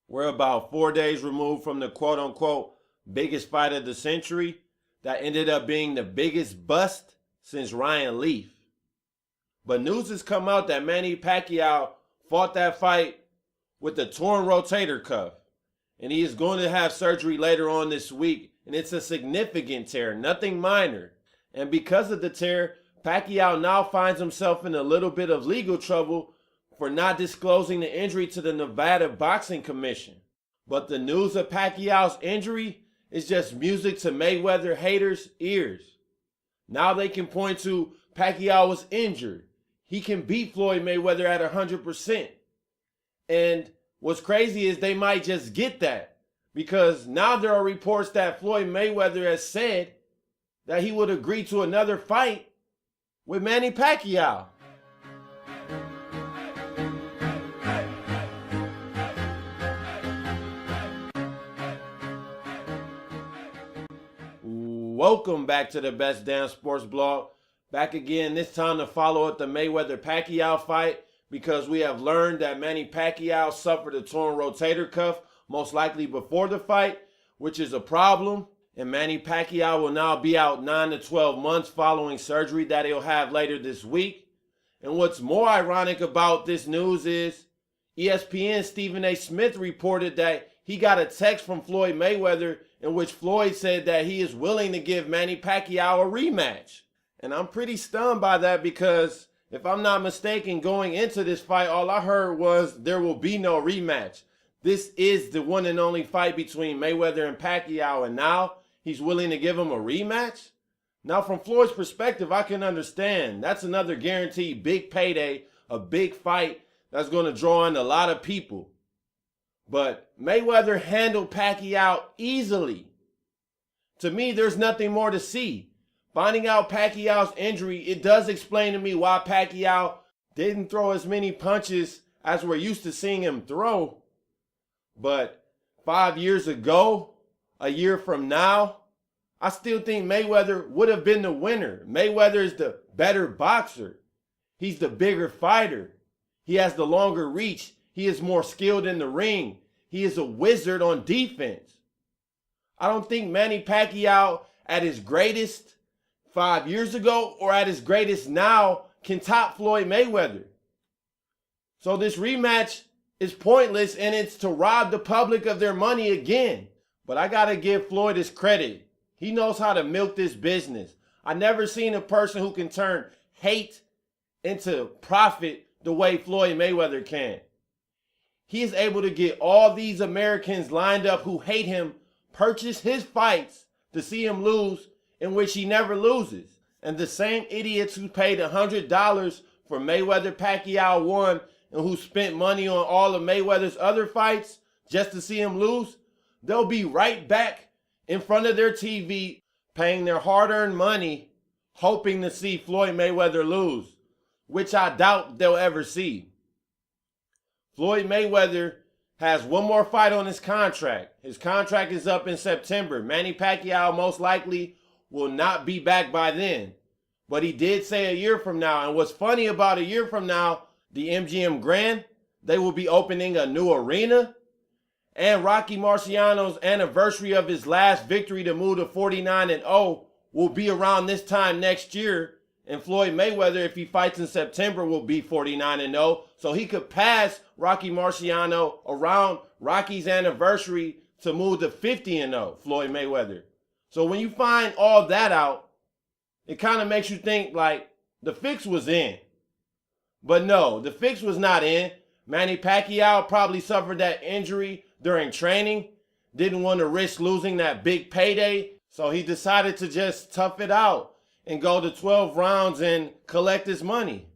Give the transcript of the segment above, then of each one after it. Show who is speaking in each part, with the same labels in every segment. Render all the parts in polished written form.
Speaker 1: We're about 4 days removed from the quote unquote biggest fight of the century that ended up being the biggest bust since Ryan Leaf. But news has come out that Manny Pacquiao fought that fight with a torn rotator cuff. And he is going to have surgery later on this week. And it's a significant tear, nothing minor. And because of the tear, Pacquiao now finds himself in a little bit of legal trouble for not disclosing the injury to the Nevada Boxing Commission. But the news of Pacquiao's injury is just music to Mayweather haters' ears. Now they can point to Pacquiao was injured. He can beat Floyd Mayweather at 100%. And what's crazy is they might just get that, because now there are reports that Floyd Mayweather has said that he would agree to another fight with Manny Pacquiao. Welcome back to the Best Damn Sports Blog. Back again, this time to follow up the Mayweather-Pacquiao fight, because we have learned that Manny Pacquiao suffered a torn rotator cuff, most likely before the fight, which is a problem. And Manny Pacquiao will now be out 9 to 12 months following surgery that he'll have later this week. And what's more ironic about this news is ESPN's Stephen A. Smith reported that he got a text from Floyd Mayweather in which Floyd said that he is willing to give Manny Pacquiao a rematch. And I'm pretty stunned by that, because if I'm not mistaken, going into this fight, all I heard was there will be no rematch. This is the one and only fight between Mayweather and Pacquiao, and now he's willing to give him a rematch? Now, from Floyd's perspective, I can understand. That's another guaranteed big payday, a big fight that's going to draw in a lot of people. But Mayweather handled Pacquiao easily. To me, there's nothing more to see. Finding out Pacquiao's injury, it does explain to me why Pacquiao didn't throw as many punches as we're used to seeing him throw. But 5 years ago, a year from now, I still think Mayweather would have been the winner. Mayweather is the better boxer. He's the bigger fighter. He has the longer reach. He is more skilled in the ring. He is a wizard on defense. I don't think Manny Pacquiao at his greatest 5 years ago or at his greatest now can top Floyd Mayweather. So this rematch is pointless, and it's to rob the public of their money again. But I gotta give Floyd his credit. He knows how to milk this business. I never seen a person who can turn hate into profit the way Floyd Mayweather can. He is able to get all these Americans lined up who hate him purchase his fights to see him lose, in which he never loses. And the same idiots who paid $100 for Mayweather Pacquiao 1 and who spent money on all of Mayweather's other fights just to see him lose, they'll be right back in front of their TV paying their hard-earned money hoping to see Floyd Mayweather lose, which I doubt they'll ever see. Floyd Mayweather has one more fight on his contract. His contract is up in September. Manny Pacquiao most likely will not be back by then. But he did say a year from now. And what's funny about a year from now, the MGM Grand, they will be opening a new arena. And Rocky Marciano's anniversary of his last victory to move to 49-0 will be around this time next year. And Floyd Mayweather, if he fights in September, will be 49-0. So he could pass Rocky Marciano around Rocky's anniversary to move to 50-0, Floyd Mayweather. So when you find all that out, it kind of makes you think like the fix was in. But no, the fix was not in. Manny Pacquiao probably suffered that injury during training, didn't want to risk losing that big payday, so he decided to just tough it out and go to 12 rounds and collect his money.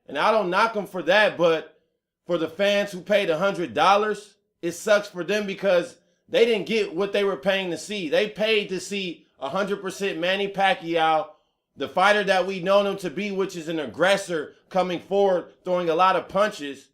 Speaker 1: And I don't knock him for that, but for the fans who paid $100, it sucks for them because they didn't get what they were paying to see. They paid to see 100% Manny Pacquiao, the fighter that we known him to be, which is an aggressor coming forward, throwing a lot of punches,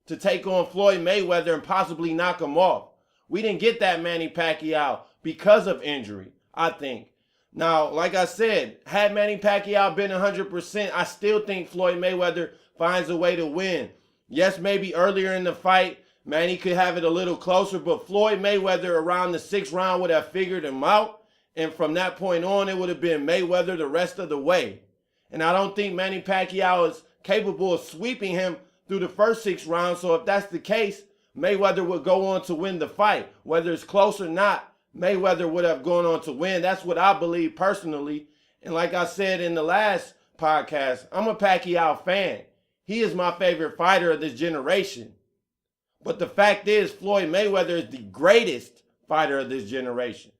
Speaker 1: to take on Floyd Mayweather and possibly knock him off. We didn't get that Manny Pacquiao because of injury, I think. Now, like I said, had Manny Pacquiao been 100%, I still think Floyd Mayweather finds a way to win. Yes, maybe earlier in the fight, Manny could have it a little closer, but Floyd Mayweather around the 6th round would have figured him out. And from that point on, it would have been Mayweather the rest of the way. And I don't think Manny Pacquiao is capable of sweeping him through the first 6 rounds. So if that's the case, Mayweather would go on to win the fight. Whether it's close or not, Mayweather would have gone on to win. That's what I believe personally. And like I said in the last podcast, I'm a Pacquiao fan. He is my favorite fighter of this generation. But the fact is, Floyd Mayweather is the greatest fighter of this generation.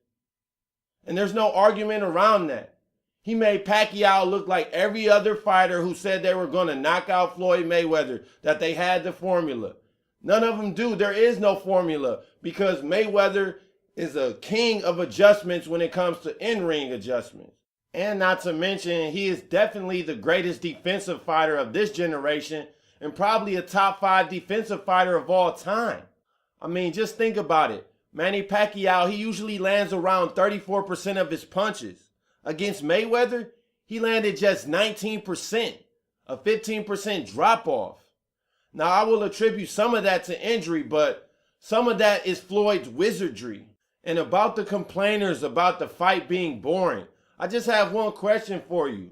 Speaker 1: And there's no argument around that. He made Pacquiao look like every other fighter who said they were going to knock out Floyd Mayweather, that they had the formula. None of them do. There is no formula because Mayweather is a king of adjustments when it comes to in-ring adjustments. And not to mention, he is definitely the greatest defensive fighter of this generation and probably a top 5 defensive fighter of all time. I mean, just think about it. Manny Pacquiao, he usually lands around 34% of his punches. Against Mayweather, he landed just 19%, a 15% drop-off. Now, I will attribute some of that to injury, but some of that is Floyd's wizardry. And about the complainers about the fight being boring, I just have one question for you.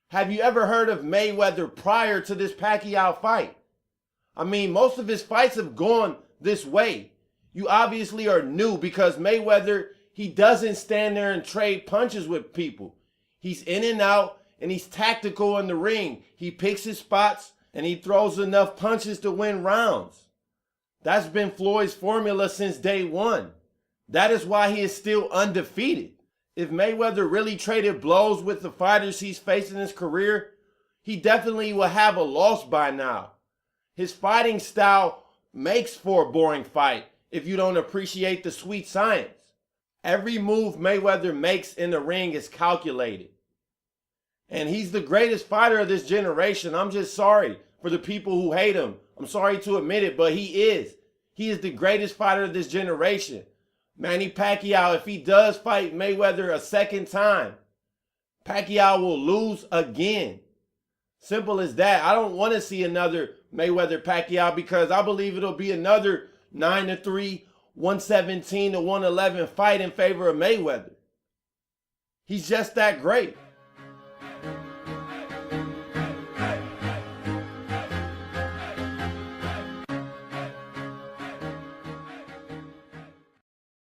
Speaker 1: Have you ever heard of Mayweather prior to this Pacquiao fight? I mean, most of his fights have gone this way. You obviously are new because Mayweather, he doesn't stand there and trade punches with people. He's in and out, and he's tactical in the ring. He picks his spots, and he throws enough punches to win rounds. That's been Floyd's formula since day one. That is why he is still undefeated. If Mayweather really traded blows with the fighters he's faced in his career, he definitely will have a loss by now. His fighting style makes for a boring fight if you don't appreciate the sweet science. Every move Mayweather makes in the ring is calculated. And he's the greatest fighter of this generation. I'm just sorry for the people who hate him. I'm sorry to admit it, but he is. He is the greatest fighter of this generation. Manny Pacquiao, if he does fight Mayweather a second time, Pacquiao will lose again. Simple as that. I don't want to see another Mayweather Pacquiao because I believe it'll be another 9-3, 117 to 111 fight in favor of Mayweather. He's just that great.